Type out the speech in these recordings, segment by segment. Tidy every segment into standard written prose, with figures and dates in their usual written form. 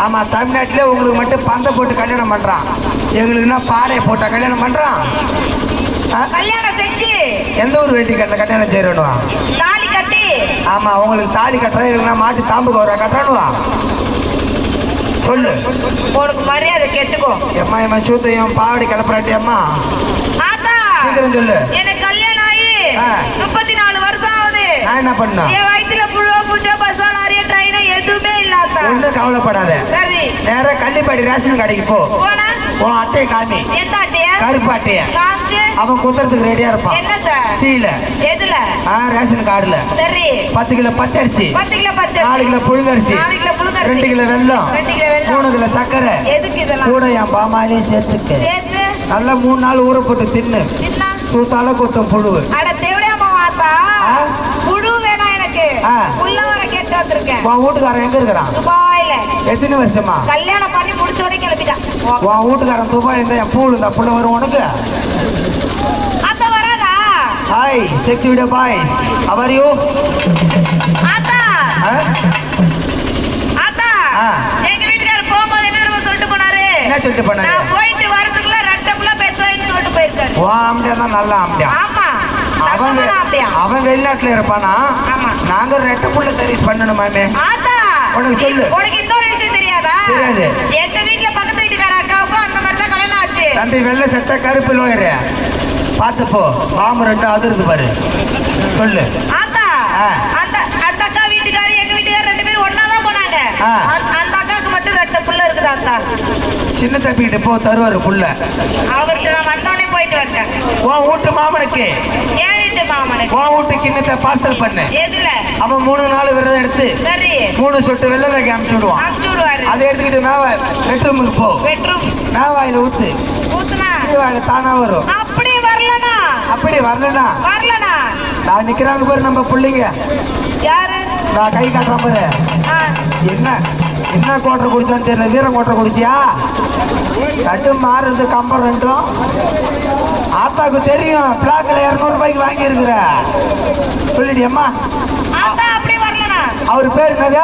ஆமா, தமிழ்நாட்டிலே உங்களுக்கு மட்டும் பந்தை போட்டு கல்யாணம் பண்றான், எங்களுக்குன்னா பாடையை போட்டா கல்யாணம் பண்றான். கல்யாணம் செஞ்சு எந்த ஒரு வேட்டி கட்ட கல்யாணம் செய்யணுவா? தாலி கட்டி. ஆமா, உங்களுக்கு தாலி கட்டுறா, இல்லைன்னா மாட்டு தாம்பு கவரா கட்டணுவா? சொல்லு. உனக்கு மரியாதை கேட்டுக்கோ. எம்மா எம்மா சூத்தையும் பாவடி கிளப்புறாட்டி அம்மா. ஆத்தா சீக்கிரம் சொல்லு. எனக்கு கல்யாணம் ஆகி 34 வருஷம் ஆகுது. நான் என்ன பண்ண? என் வயிற்றுல புழு பூச்சா பசா நிறைய ட்ரெயின் எதுவுமே இல்லாத. ஒன்றும் கவலைப்படாத. சரி, நேரா கள்ளிப்பாடி ரேஷன் கடைக்கு போ. போனா உன் அட்டையை காமி. எந்த அட்டையா? கருப்பு அட்டையா காமிச்சு. அவன் குத்துறதுக்கு ரெடியா இருப்பான். என்னத்த? சீல. எதுல? ரேஷன் கார்டுல. சரி, 10 கிலோ பச்சரிசி, 10 கிலோ பச்சை, 4 கிலோ புழுங்கரிசி, 4 கிலோ புழுங்கரிசி, 2 கிலோ வெல்லம், 2 கிலோ வெல்லம், 3 கிலோ சக்கரை. எதுக்கு இதெல்லாம்? கூட என் பாமாலையும் சேர்த்துக்க. சேர்த்து நல்லா 3 நாள் ஊற போட்டு தின்னு. என்ன? சூத்தால கொத்தம் புழுவு. அட தேவடியாமா வாத்தா, புழு வேணாம் எனக்கு. புள்ள வர கேட்டு வந்திருக்கேன். உன் வீட்டுக்காரன் எங்க இருக்கிறான்? துபாயில. எத்தனை வருஷமா? கல்யாணம் பண்ணி முடிச்ச உடனே கிளம்பிட்டான். உன் வீட்டுக்காரன் துபாய் இருந்தா என் பூல் இந்த புள்ள வரும் உனக்கு? அத்த வராதா? Hi sexy video boys, how are you? ஆத்தா ஆத்தா, எங்க வீட்டுக்காரர் போகும்போது என்ன சொல்லிட்டு போனாரு? என்ன சொல்லிட்டு போனாரு? நான் போயிட்டு வரதுக்குள்ள ரெட்டப்புல பெத்தோன்னு சொல்லிட்டு போயிருக்காரு. வா ஆம்பியா தான் நல்ல ஆம்பியா. ஆமா, அவன் வெளிநாட்டுல இருப்பானா? ஆமா. நாங்க ரெட்டப்புள்ள சர்வீஸ் பண்ணணுமாமே. ஆத்தா உனக்கு சொல்லு. உனக்கு இன்னொரு விஷயம் தெரியாதா? தெரியாது. எங்க வீட்டுல பக்கத்து வீட்டுக்கார அக்காவுக்கும் அந்த மாதிரி தான் கல்யாணம் ஆச்சு. தம்பி வெள்ளை சட்டை கருப்பு லோயரு பார்த்து போ, பாம்பு 2 அதிர்ந்து பாரு. சொல்லு. ஆத்தா அந்த அக்கா வீட்டுக்காரி எங்க வீட்டுக்காரர் 2 பேரும் ஒன்னாதான் போனாங்க. அந்த அக்காவுக்கு மட்டும் 2 புள்ள இருக்குது ஆத்தா. சின்ன தம்பிக்கிட்ட போ, தருவாரு புள்ள. அவர்கிட்ட நான் வந்தோடனே போயிட்டு வரேன். உன் வீட்டு மாமனுக்கு, ஏன் வீட்டு மாமனுக்கு உன் வீட்டு கிண்ணத்தை பார்சல் பண்ணு. எதுல? அவன் 3 நாள் விரதம் எடுத்து சரி 3 சொட்டு வெள்ளை அமுச்சு விடுவான். அமுச்சு விடுவாரு. அதை எடுத்துக்கிட்டு பெட்ரூமுக்கு போ. பெட்ரூம் மேவாயில ஊத்து. ஊத்துனா வாயில தானா வரும். அப்படி வரலனா? அப்படி வரலனா நான் நிக்கிறாங்க பாரு நம்ம பிள்ளைங்க. யாரு? நான் கை காட்டுறேன் பாரு. என்ன கோட்டை குடிச்சான்னு தெரியல. வீரம் கோட்டை குடிச்சியா? கட்டு மாறுறது கம்பம் 2. ஆத்தாக்கு தெரியும். பிளாக்ல 200 ரூபாய்க்கு வாங்கி இருக்கிற. சொல்லிடி அம்மா. அப்படி வரலனா? அவரு பேர் என்னது?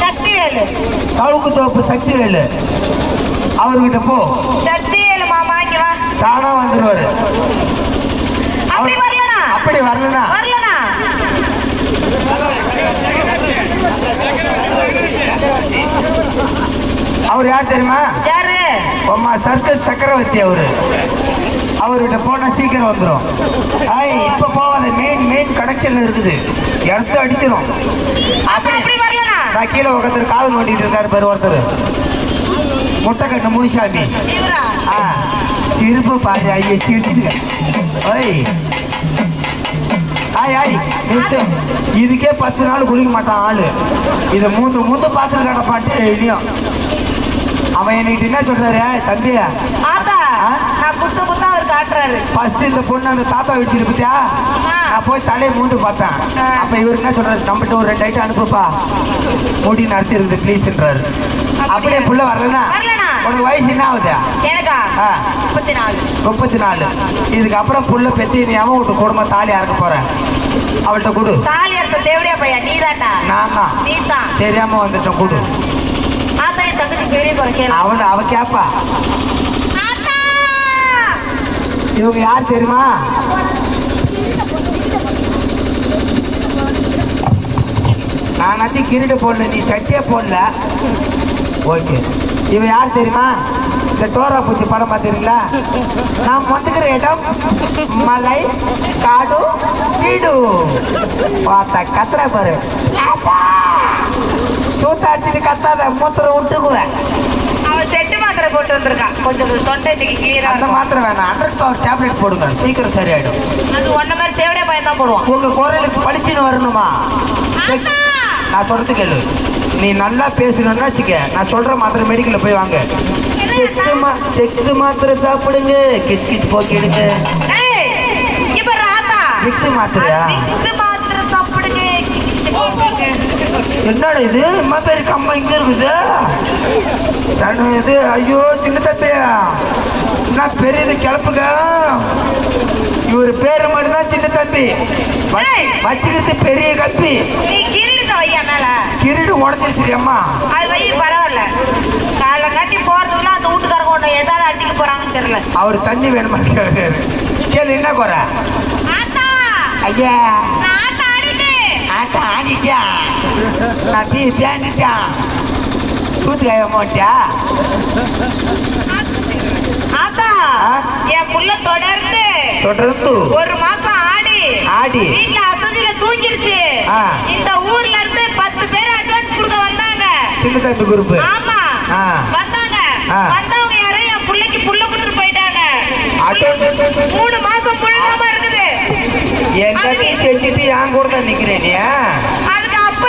சக்திவேலு. தவுக்கு தோப்பு சக்திவேலு. அவர்கிட்ட போ. சக்திவேலு மாமா இங்க வா. தானா வந்துருவாரு. அப்படி வரலனா? அப்படி வரலனா? அவர் யார் தெரியுமா? யாரு? அம்மா சர்க்கஸ் சக்கரவர்த்தி. அவர்கிட்ட போனா சீக்கிரம் வந்துடும். இப்ப போவாத, மெயின் கனெக்ஷன் இருக்குது, எடுத்து அடிச்சிடும். அப்படி வரலனா? நான் கீழே ஒருத்தர் காது நோண்டிட்டு இருக்காரு பாரு, ஒருத்தர் முட்டை கட்ட முனிசாமி. சிரிப்பு பாரு. ஐயா சிரிச்சுங்க. இதுக்கே 10 நாள் குளிக்க மாட்டான் ஆளு. இதை மூந்து பார்த்துட்டு கிடப்பாட்டு டெய்லியும். அவன் என்கிட்ட என்ன சொல்றாரு? தம்பி குத்தா அவர் காட்டுறாரு. ஃபர்ஸ்ட் இந்த பொண்ணு அந்த தாத்தா வச்சிரு பத்தியா? நான் போய் தலையை மூந்து பார்த்தேன். அப்ப இவரு என்ன சொல்றாரு? நம்மகிட்ட ஒரு 2 ஐட்டம் அனுப்புப்பா, முடி நடத்தி இருக்குது ப்ளீஸ்ன்றாரு. அப்படியே புள்ள வரலனா? உனக்கு வயசு என்ன ஆகுது? எனக்கா 34. இதுக்கப்புறம் புள்ள பெத்தி நீ அவன் விட்டு குடும்ப தாலி அறக்க போற. அவள்கிட்ட கொடு. தாலி அறுத்த தேவடியா பையா நீதாண்டா? நான் தான். நீதான். தெரியாம வந்துட்டேன், கொடு. தங்கச்சி பெரிய குறைக்க அவ கேப்பா. இவங்க யார் தெரியுமா? நானாச்சு கிரீட போடல, நீ சட்டியே போடல. ஓகே. இவன் யார் தெரியுமா? இந்த டோரா பூச்சி படம் பார்த்துருங்களா? நான் வந்துக்கிற இடம் மலை காடு வீடு. பார்த்த கத்துற பாரு. சூத்த அடிச்சுட்டு கத்தாத, மூத்திர விட்டுக்குவேன். அவன் செட்டு மாத்திரை போட்டு வந்திருக்கான், கொஞ்சம் தொண்டைக்கு கிளியரா. அந்த மாத்திரை வேணாம், 100 பவர் டேப்லெட் போடுங்க, சீக்கிரம் சரியாயிடும். அது ஒன்ன மாதிரி தேவடியா பையன் தான் போடுவான். உங்க குரலுக்கு பளிச்சுன்னு வரணுமா? நான் சொல்றது கேளு. நீ நல்லா பேசணும்னா வச்சுக்க, நான் சொல்ற மாத்திரை மெடிக்கல்ல போய் வாங்க. செக்ஸ் மாத்திரை சாப்பிடுங்க, கிச் கிச் போக்கிடுங்க. விக்ஸ் மாத்திரையா? சாப்பிடுங்க. என்னடா இது இம்மா பேரு கம்பா இங்க இருக்குது? இது ஐயோ சின்ன தப்பியா, நான் பெரியது கிளப்புங்க. இவரு பேரு மட்டும்தான் சின்ன தம்பி, வச்சுக்கிட்டு பெரிய கப்பி. பீஸா வையா மேல கிரீடு உடஞ்சிருச்சு அம்மா. அது வை பரவாயில்ல. காலைல காட்டி போறதுக்குள்ள அந்த வீட்டுக்காரங்க ஒண்ணு ஏதாவது அடிக்க போறாங்கன்னு தெரியல. அவரு தண்ணி வேணுமா கேளு. என்ன குறை? ஆத்தா ஐயா நான் ஆட்டா ஆடிட்டேன். ஆட்டா ஆடிட்டியா? நான் தேண்டிட்டான் தூத்துக்காய மாட்டியா? ஆத்தா என் புள்ள தொடர்ந்து ஒரு மாசம் ஆடி வீட்டுல அசதியில தூங்கிருச்சு. இந்த ஊர்ல இருந்து 10 பேர் அட்வான்ஸ் கொடுக்க வந்தாங்க. சின்ன தம்பி குரூப். ஆமா வந்தாங்க. வந்தவங்க யாரும் என் புள்ளைக்கு புள்ள கொடுத்துட்டு போயிட்டாங்க. 3 மாசம் புழுகாம இருக்குது. என்ன செஞ்சுட்டு என் கூட தான் நிக்கிறேன். அதுக்கு அப்ப